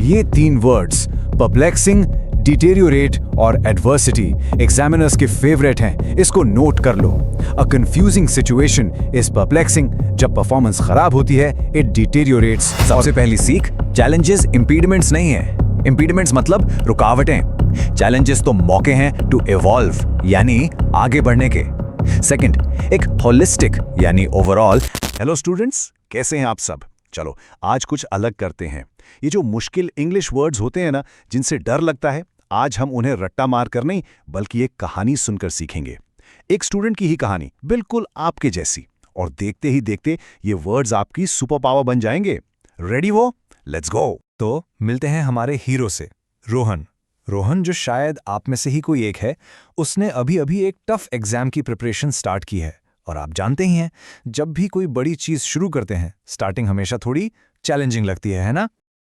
ये तीन words perplexing, deteriorate और एडवर्सिटी एग्जामिनर्स के फेवरेट हैं। इसको नोट कर लो। A confusing situation is perplexing. जब परफॉर्मेंस खराब होती है इट डिटेरियोरेट्स। सबसे पहली सीख, चैलेंजेस इंपीडमेंट्स नहीं है। इंपीडमेंट्स मतलब रुकावटें। चैलेंजेस तो मौके हैं टू इवॉल्व, यानी आगे बढ़ने के। सेकंड, एक होलिस्टिक यानी ओवरऑल। हेलो स्टूडेंट्स, कैसे हैं आप सब? चलो आज कुछ अलग करते हैं। ये जो मुश्किल इंग्लिश वर्ड्स होते हैं ना, जिनसे डर लगता है, आज हम उन्हें रट्टा मार कर नहीं बल्कि एक कहानी सुनकर सीखेंगे। एक स्टूडेंट की ही कहानी, बिल्कुल आपके जैसी। और देखते ही देखते ये वर्ड्स आपकी सुपर पावर बन जाएंगे। रेडी वो? Let's go. तो मिलते हैं हमारे हीरो से, रोहन। रोहन, जो शायद आप में से ही कोई एक है, उसने अभी अभी एक टफ एग्जाम की प्रिपरेशन स्टार्ट की है। और आप जानते ही हैं, जब भी कोई बड़ी चीज शुरू करते हैं, स्टार्टिंग हमेशा थोड़ी चैलेंजिंग लगती है ना?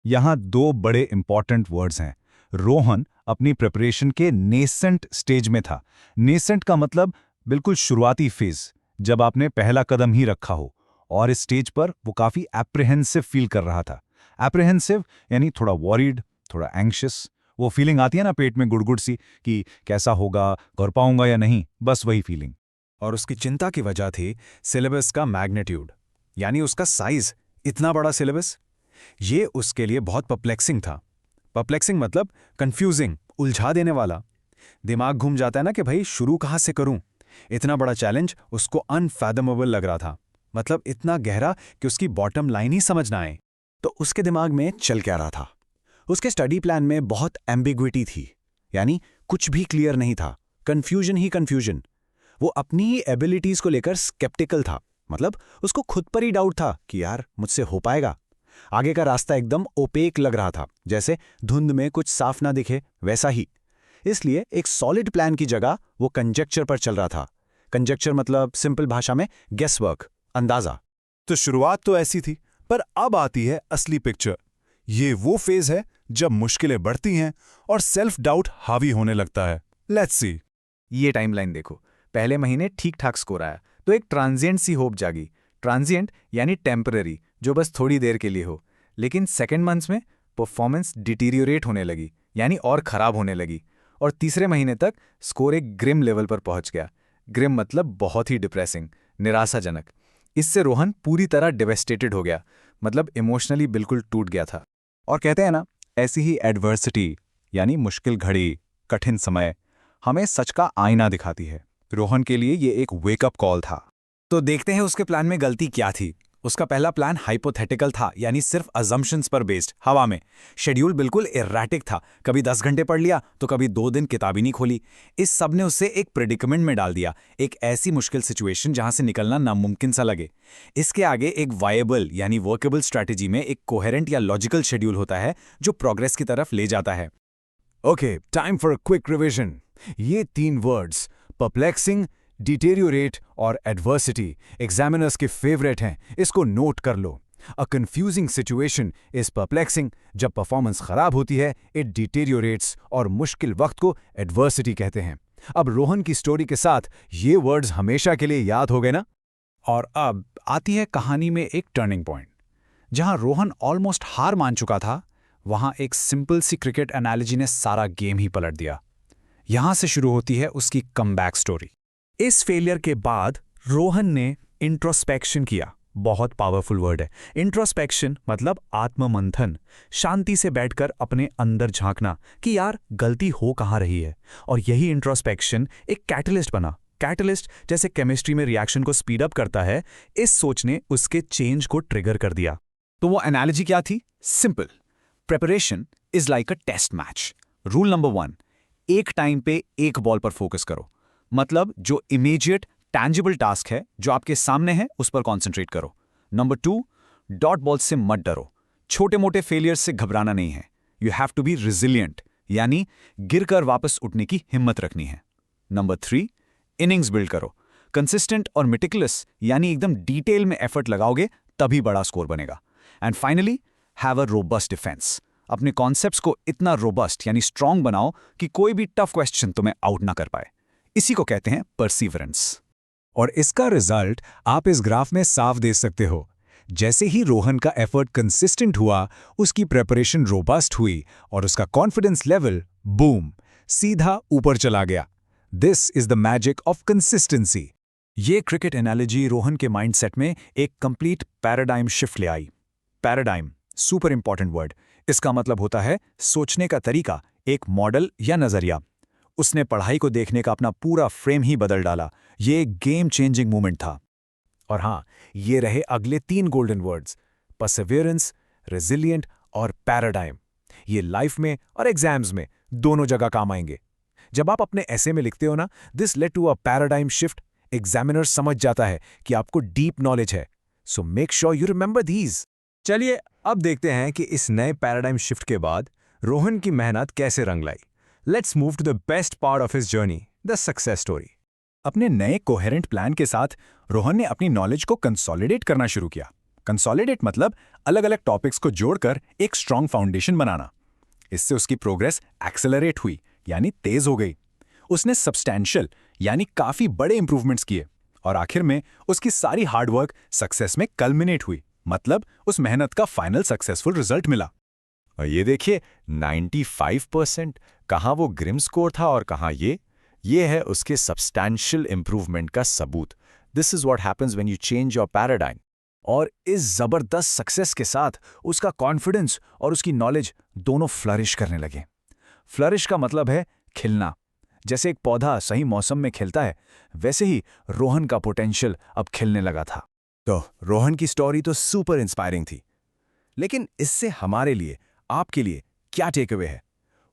यहाँ दो बड़े इंपॉर्टेंट वर्ड्स हैं। रोहन अपनी प्रिपरेशन के नेसेंट स्टेज में था। नेसेंट का मतलब बिल्कुल शुरुआती फेज, जब आपने पहला कदम ही रखा हो। और इस स्टेज पर वो काफी एप्रिहेंसिव फील कर रहा था। एप्रिहेंसिव यानी थोड़ा वॉरिड, थोड़ा एंग्शियस। वो फीलिंग आती है ना पेट में गुड़गुड़ सी कि कैसा होगा, कर पाऊंगा या नहीं, बस वही फीलिंग। और उसकी चिंता की वजह थी सिलेबस का मैग्नीट्यूड, यानी उसका साइज। इतना बड़ा सिलेबस, ये उसके लिए बहुत परप्लेक्सिंग था। परप्लेक्सिंग मतलब कंफ्यूजिंग, उलझा देने वाला। दिमाग घूम जाता है ना कि भाई शुरू कहाँ से करूं। इतना बड़ा चैलेंज उसको अनफैथमेबल लग रहा था। मतलब इतना गहरा कि उसकी बॉटम लाइन ही समझ ना आए। तो उसके दिमाग में चल क्या रहा था? उसके स्टडी प्लान में बहुत एम्बिग्विटी थी, यानी कुछ भी क्लियर नहीं था। कंफ्यूजन ही कंफ्यूजन। वो अपनी ही एबिलिटीज को लेकर स्केप्टिकल था। मतलब उसको खुद पर ही डाउट था कि यार मुझसे हो पाएगा। आगे का रास्ता एकदम ओपेक लग रहा था, जैसे धुंध में कुछ साफ ना दिखे, वैसा ही। इसलिए एक सॉलिड प्लान की जगह वो कंजेक्चर पर चल रहा था। कंजेक्चर मतलब सिंपल भाषा में गेस वर्क, अंदाजा। तो शुरुआत तो ऐसी थी, पर अब आती है असली पिक्चर। ये वो फेज है जब मुश्किलें बढ़ती हैं और सेल्फ डाउट हावी होने लगता है। Let's see. ये टाइमलाइन देखो। पहले महीने ठीक ठाक स्कोर आया, तो एक ट्रांजिएंट सी होप जागी। ट्रांजिएंट यानी टेम्पररी, जो बस थोड़ी देर के लिए हो। लेकिन सेकेंड मंथ्स में परफॉर्मेंस डिटीरियोरेट होने लगी, यानी और खराब होने लगी। और तीसरे महीने तक स्कोर एक ग्रिम लेवल पर पहुंच गया। ग्रिम मतलब बहुत ही डिप्रेसिंग, निराशाजनक। इससे रोहन पूरी तरह डिवेस्टेटेड हो गया, मतलब इमोशनली बिल्कुल टूट गया था। और कहते हैं ना, ऐसी ही एडवर्सिटी यानी मुश्किल घड़ी, कठिन समय हमें सच का आईना दिखाती है। रोहन के लिए ये एक वेकअप कॉल था। तो देखते हैं उसके प्लान में गलती क्या थी। उसका पहला प्लान हाइपोथेटिकल था, यानी सिर्फ अजम्पशंस पर बेस्ड, हवा में। शेड्यूल बिल्कुल इरैटिक था। कभी 10 घंटे पढ़ लिया तो कभी 2 दिन किताब ही नहीं खोली। इस सब ने उसे एक प्रेडिकमेंट में डाल दिया, एक ऐसी मुश्किल सिचुएशन जहां से निकलना नामुमकिन सा लगे। इसके आगे एक वायबल यानी वर्केबल स्ट्रैटेजी में एक कोहेरेंट या लॉजिकल शेड्यूल होता है, जो प्रोग्रेस की तरफ ले जाता है। Okay, time for a quick revision. ये तीन वर्ड्स परप्लेक्सिंग, डिटेरियोरेट और एडवर्सिटी एग्जामिनर्स के फेवरेट हैं। इसको नोट कर लो। A confusing situation is perplexing. जब परफॉर्मेंस खराब होती है इट डिटेरियोरेट्स, और मुश्किल वक्त को एडवर्सिटी कहते हैं। अब रोहन की स्टोरी के साथ ये वर्ड्स हमेशा के लिए याद हो गए ना? और अब आती है कहानी में एक टर्निंग पॉइंट। जहां रोहन ऑलमोस्ट हार मान चुका था, वहां एक सिंपल सी क्रिकेट एनालॉजी ने सारा गेम ही पलट दिया। यहां से शुरू होती है उसकी कमबैक स्टोरी। इस फेलियर के बाद रोहन ने इंट्रोस्पेक्शन किया। बहुत पावरफुल वर्ड है। इंट्रोस्पेक्शन मतलब आत्ममंथन, शांति से बैठकर अपने अंदर झांकना कि यार गलती हो कहां रही है। और यही इंट्रोस्पेक्शन एक कैटलिस्ट बना। कैटलिस्ट जैसे केमिस्ट्री में रिएक्शन को स्पीड अप करता है, इस सोच ने उसके चेंज को ट्रिगर कर दिया। तो वो एनालॉजी क्या थी? Simple, preparation is like a test match. Rule number 1, एक टाइम पे एक बॉल पर फोकस करो। मतलब जो इमीडिएट टैंजिबल टास्क है, जो आपके सामने है, उस पर कॉन्सेंट्रेट करो। नंबर 2, डॉट बॉल से मत डरो। छोटे मोटे फेलियर्स से घबराना नहीं है। You have to be resilient, यानी गिरकर वापस उठने की हिम्मत रखनी है। नंबर 3, इनिंग्स बिल्ड करो। कंसिस्टेंट और मेटिकुलस, यानी एकदम डिटेल में एफर्ट लगाओगे तभी बड़ा स्कोर बनेगा। And finally, have a robust defence. अपने कॉन्सेप्ट्स को इतना रोबस्ट यानी स्ट्रांग बनाओ कि कोई भी टफ क्वेश्चन तुम्हें आउट ना कर पाए। इसी को कहते हैं परसीवरेंस। और इसका रिजल्ट आप इस ग्राफ में साफ देख सकते हो। जैसे ही रोहन का एफर्ट कंसिस्टेंट हुआ, उसकी प्रेपरेशन रोबस्ट हुई और उसका कॉन्फिडेंस लेवल बूम सीधा ऊपर चला गया। This is the magic of consistency. ये क्रिकेट एनालॉजी रोहन के माइंडसेट में एक कंप्लीट पैराडाइम शिफ्ट ले आई। Paradigm, super important word. इसका मतलब होता है सोचने का तरीका, एक मॉडल या नजरिया। उसने पढ़ाई को देखने का अपना पूरा फ्रेम ही बदल डाला। ये एक गेम चेंजिंग मोमेंट था। और हाँ, ये रहे अगले 3 गोल्डन वर्ड्स, परसिवियरेंस, रेजिलिएंट और पैराडाइम। ये लाइफ में और एग्जाम्स में दोनों जगह काम आएंगे। जब आप अपने ऐसे में लिखते हो ना, this lead to a paradigm shift, examiner समझ जाता है कि आपको डीप नॉलेज है। So make sure you remember these. चलिए अब देखते हैं कि इस नए पैराडाइम शिफ्ट के बाद रोहन की मेहनत कैसे रंग लाई। Let's move to the best part of his journey, the success story. अपने नए कोहेरेंट प्लान के साथ रोहन ने अपनी नॉलेज को कंसोलिडेट करना शुरू किया। कंसोलिडेट मतलब अलग अलग टॉपिक्स को जोड़कर एक स्ट्रांग फाउंडेशन बनाना। इससे उसकी प्रोग्रेस एक्सेलरेट हुई, यानी तेज हो गई। उसने सब्सटैंशियल यानी काफी बड़े इंप्रूवमेंट्स किए और आखिर में उसकी सारी हार्डवर्क सक्सेस में कल्मिनेट हुई, मतलब उस मेहनत का फाइनल सक्सेसफुल रिजल्ट मिला। और ये देखिए 95%, कहाँ वो ग्रिम स्कोर था और कहाँ ये है उसके सब्सटैंशियल इंप्रूवमेंट का सबूत। This is what happens when you change your paradigm. और इस जबरदस्त सक्सेस के साथ उसका कॉन्फिडेंस और उसकी नॉलेज दोनों फ्लरिश करने लगे। फ्लरिश का मतलब है खिलना। जैसे एक पौधा सही मौसम में खिलता है, वैसे ही रोहन का पोटेंशियल अब खिलने लगा था। तो रोहन की स्टोरी तो सुपर इंस्पायरिंग थी, लेकिन इससे हमारे लिए, आपके लिए क्या टेक अवे है?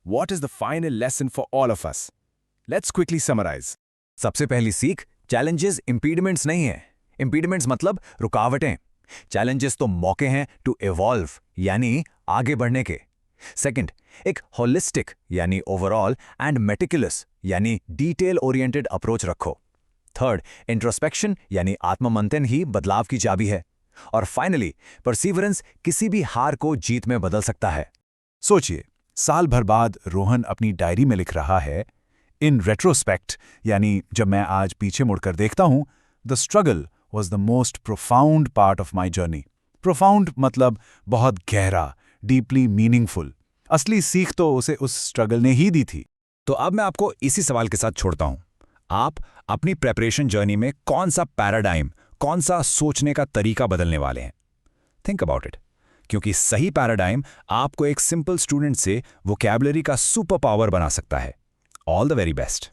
What is the final lesson for all of us? Let's quickly summarize. सबसे पहली सीख, चैलेंजेस इंपीडिमेंट्स नहीं है। इंपीडिमेंट्स मतलब रुकावटें। चैलेंजेस तो मौके हैं टू इवॉल्व, यानी आगे बढ़ने के। सेकंड, एक होलिस्टिक यानी ओवरऑल एंड मेटिकुलस यानी डिटेल ओरिएंटेड अप्रोच रखो। थर्ड, इंट्रोस्पेक्शन यानी आत्ममंथन ही बदलाव की चाबी है। और फाइनली, परसिवरेंस किसी भी हार को जीत में बदल सकता है। सोचिए, साल भर बाद रोहन अपनी डायरी में लिख रहा है, इन रेट्रोस्पेक्ट यानी जब मैं आज पीछे मुड़कर देखता हूं, the struggle was the most profound part of my journey. Profound मतलब बहुत गहरा, डीपली मीनिंगफुल। असली सीख तो उसे उस स्ट्रगल ने ही दी थी। तो अब मैं आपको इसी सवाल के साथ छोड़ता हूं। आप अपनी प्रेपरेशन जर्नी में कौन सा पैराडाइम, कौन सा सोचने का तरीका बदलने वाले हैं? थिंक अबाउट इट, क्योंकि सही पैराडाइम आपको एक सिंपल स्टूडेंट से वोकैबुलरी का सुपर पावर बना सकता है। All the very best.